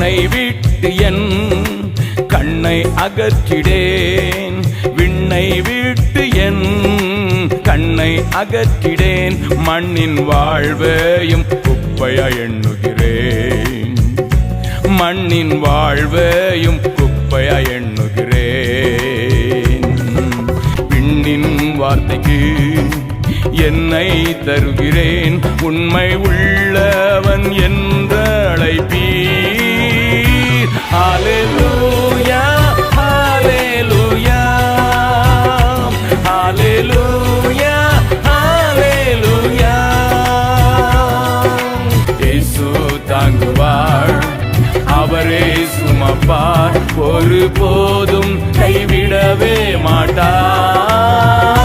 விண்ணை விட்டு என் கண்ணை அகற்றிடேன். விண்ணை விட்டு என் கண்ணை அகற்றிடேன். மண்ணின் வாழ்வையும் குப்பையா எண்ணுகிறேன். மண்ணின் வாழ்வையும் குப்பையா எண்ணுகிறேன். விண்ணின் வார்த்தைக்கு என்னை தருகிறேன். உண்மை உள்ளவன் என்று அழைப்பீர். ஹல்லேலூயா ஹல்லேலூயா ஹல்லேலூயா ஹல்லேலூயா. இயேசு தாங்குவார், அவரே சுமப்பார், ஒருபோதும் கைவிடவே மாட்டார்.